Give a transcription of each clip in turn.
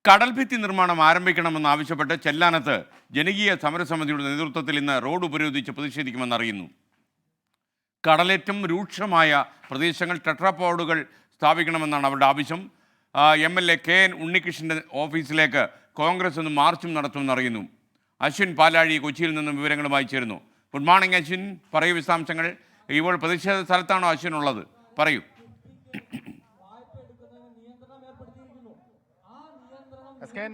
കടൽഭിത്തി നിർമ്മാണം ആരംഭിക്കണമെന്നാവശ്യപ്പെട്ട് ചെല്ലാനത്ത് ജനകീയ സമരസമിതിയുടെ നേതൃത്വത്തിൽ ഇന്ന് റോഡ് ഉപരോധിച്ച് പ്രതിഷേധിക്കുമെന്നറിയുന്നു. കടലേറ്റം രൂക്ഷമായ പ്രദേശങ്ങൾ ടെട്രാപോഡുകൾ സ്ഥാപിക്കണമെന്നാണ് അവരുടെ ആവശ്യം. MLA KN ഉണ്ണികൃഷ്ണൻ്റെ ഓഫീസിലേക്ക് കോൺഗ്രസ് ഇന്ന് മാർച്ചും നടത്തുമെന്നറിയുന്നു. അശ്വിൻ പാലാഴി കൊച്ചിയിൽ നിന്നും വിവരങ്ങളുമായി ചേരുന്നു. ഗുഡ് മോർണിംഗ് അശ്വിൻ, പറയൂ വിശദാംശങ്ങൾ. ഇപ്പോൾ പ്രതിഷേധ സ്ഥലത്താണോ അശ്വിൻ ഉള്ളത്? പറയൂ.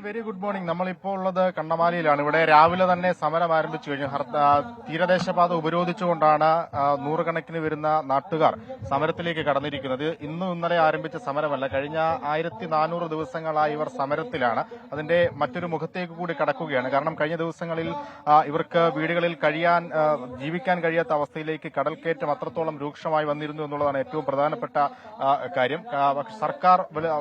Very good morning. നമ്മളിപ്പോൾ ഉള്ളത് കണ്ണമാലിയിലാണ്. ഇവിടെ രാവിലെ തന്നെ സമരം ആരംഭിച്ചു കഴിഞ്ഞു. തീരദേശപാത ഉപരോധിച്ചുകൊണ്ടാണ് നൂറുകണക്കിന് വരുന്ന നാട്ടുകാർ സമരത്തിലേക്ക് കടന്നിരിക്കുന്നത്. ഇന്നലെ ആരംഭിച്ച സമരമല്ല, കഴിഞ്ഞ 1400 ദിവസങ്ങളായി ഇവർ സമരത്തിലാണ്. അതിന്റെ മറ്റൊരു മുഖത്തേക്ക് കൂടി കടക്കുകയാണ്. കാരണം കഴിഞ്ഞ ദിവസങ്ങളിൽ ഇവർക്ക് വീടുകളിൽ ജീവിക്കാൻ കഴിയാത്ത അവസ്ഥയിലേക്ക് കടൽക്കയറ്റം അത്രത്തോളം രൂക്ഷമായി വന്നിരുന്നു എന്നുള്ളതാണ് ഏറ്റവും പ്രധാനപ്പെട്ട കാര്യം. സർക്കാർ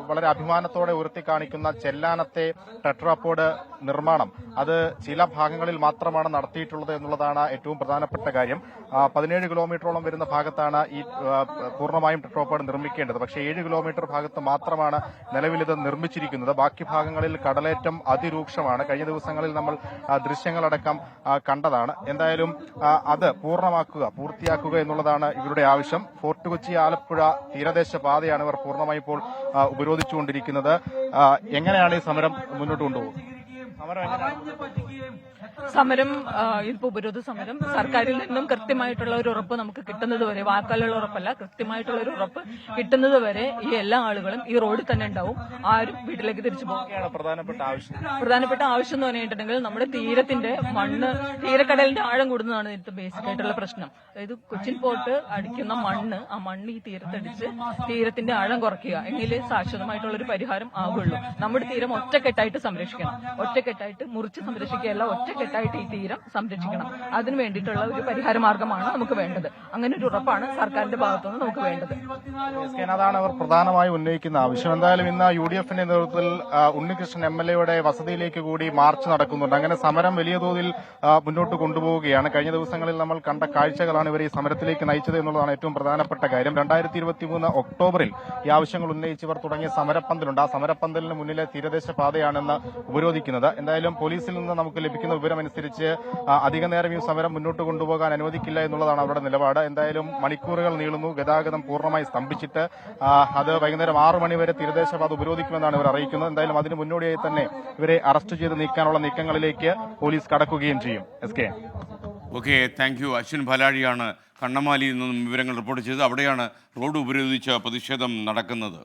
വളരെ അഭിമാനത്തോടെ ഉയർത്തിക്കാണിക്കുന്ന ചെല്ലാനത്തെ ടെട്രാപോഡ് നിർമ്മാണം അത് ചില ഭാഗങ്ങളിൽ മാത്രമാണ് നടത്തിയിട്ടുള്ളത് എന്നുള്ളതാണ് ഏറ്റവും പ്രധാനപ്പെട്ട കാര്യം. 17 കിലോമീറ്ററോളം വരുന്ന ഭാഗത്താണ് ഈ പൂർണ്ണമായും ടെട്രാപോഡ് നിർമ്മിക്കേണ്ടത്. പക്ഷേ 7 കിലോമീറ്റർ ഭാഗത്ത് മാത്രമാണ് നിലവിൽ ഇത് നിർമ്മിച്ചിരിക്കുന്നത്. ബാക്കി ഭാഗങ്ങളിൽ കടലേറ്റം അതിരൂക്ഷമാണ്. കഴിഞ്ഞ ദിവസങ്ങളിൽ നമ്മൾ ദൃശ്യങ്ങളടക്കം കണ്ടതാണ്. എന്തായാലും അത് പൂർത്തിയാക്കുക എന്നുള്ളതാണ് ഇവരുടെ ആവശ്യം. ഫോർട്ട് കൊച്ചി ആലപ്പുഴ തീരദേശ പാതയാണ് ഇവർ പൂർണ്ണമായി ഇപ്പോൾ ഉപരോധിച്ചുകൊണ്ടിരിക്കുന്നത്. എങ്ങനെയാണ് ഈ സമരം മുന്നോട്ട് കൊണ്ടുപോകുന്നത്? സമരം ഇപ്പോൾ ഉപരോധ സമരം സർക്കാരിൽ നിന്നും കൃത്യമായിട്ടുള്ള ഒരു ഉറപ്പ് നമുക്ക് കിട്ടുന്നത് വരെ, വാക്കാലുള്ള ഉറപ്പല്ല, കൃത്യമായിട്ടുള്ള ഒരു ഉറപ്പ് കിട്ടുന്നത് വരെ ഈ എല്ലാ ആളുകളും ഈ റോഡിൽ തന്നെ ഉണ്ടാവും. ആരും വീട്ടിലേക്ക് തിരിച്ചു പോകുകയാണ് പ്രധാനപ്പെട്ട ആവശ്യം എന്ന് പറഞ്ഞിട്ടുണ്ടെങ്കിൽ നമ്മുടെ തീരത്തിന്റെ മണ്ണ്, തീരക്കടലിന്റെ ആഴം കൂടുന്നതാണ് ഇതിന്റെ ബേസിക് ആയിട്ടുള്ള പ്രശ്നം. അതായത് കൊച്ചിൻ പോർട്ട് അടിക്കുന്ന ആ മണ്ണ് ഈ തീരത്തടിച്ച് തീരത്തിന്റെ ആഴം കുറയ്ക്കുക എങ്കിലേ ശാശ്വതമായിട്ടുള്ള ഒരു പരിഹാരം ആവുള്ളൂ. നമ്മുടെ തീരം ഒറ്റക്കെട്ടായിട്ട് സംരക്ഷിക്കണം. ഒറ്റക്കെട്ടായിട്ട് മുറിച്ച് സംരക്ഷിക്കുകയല്ല, ഒറ്റക്കെട്ടായിട്ട് ഈ തീരം സംരക്ഷിക്കണം. അതിന് വേണ്ടിയിട്ടുള്ള ഒരു പരിഹാര മാർഗമാണ് നമുക്ക് വേണ്ടത്. അങ്ങനെ ഒരു ഉറപ്പാണ് സർക്കാരിന്റെ ഭാഗത്തുനിന്ന് നമുക്ക് വേണ്ടത്. അതാണ് അവർ പ്രധാനമായി ഉന്നയിക്കുന്ന ആവശ്യം. എന്തായാലും ഇന്ന് UDFന്റെ നേതൃത്വത്തിൽ ഉണ്ണികൃഷ്ണൻ MLAയുടെ വസതിയിലേക്ക് കൂടി മാർച്ച് നടക്കുന്നുണ്ട്. അങ്ങനെ സമരം വലിയ തോതിൽ മുന്നോട്ട് കൊണ്ടുപോവുകയാണ്. കഴിഞ്ഞ ദിവസങ്ങളിൽ നമ്മൾ കണ്ട കാഴ്ചകളാണ് ഇവർ ഈ സമരത്തിലേക്ക് നയിച്ചത് എന്നുള്ളതാണ് ഏറ്റവും പ്രധാനപ്പെട്ട കാര്യം. 2023 ഒക്ടോബറിൽ ഈ ആവശ്യങ്ങൾ ഉന്നയിച്ച് ഇവർ തുടങ്ങിയ സമരപ്പന്തലുണ്ട്. ആ സമരപ്പന്തലിന് മുന്നിലെ തീരദേശ പാതയാണെന്ന് ഉപരോധിക്കുന്നത്. എന്തായാലും പോലീസിൽ നിന്ന് നമുക്ക് ലഭിക്കുന്ന വിവരമനുസരിച്ച് അധിക നേരം ഈ സമരം മുന്നോട്ട് കൊണ്ടുപോകാൻ അനുവദിക്കില്ല എന്നുള്ളതാണ് അവരുടെ നിലപാട്. എന്തായാലും മണിക്കൂറുകൾ നീളുന്നു. ഗതാഗതം പൂർണ്ണമായി സ്തംഭിച്ചിട്ട് അത് വൈകുന്നേരം 6 മണി വരെ തീരദേശപാത ഉപരോധിക്കുമെന്നാണ് ഇവർ അറിയിക്കുന്നത്. എന്തായാലും അതിന് മുന്നോടിയായി തന്നെ ഇവരെ അറസ്റ്റ് ചെയ്ത് നീക്കാനുള്ള നീക്കങ്ങളിലേക്ക് പോലീസ് കടക്കുകയും ചെയ്യും. Okay, thank you. അശ്വിൻ പാലാഴിയാണ് കണ്ണമാലിയിൽ നിന്നും വിവരങ്ങൾ റിപ്പോർട്ട് ചെയ്തത്. അവിടെയാണ് റോഡ് ഉപരോധിച്ച പ്രതിഷേധം നടക്കുന്നത്.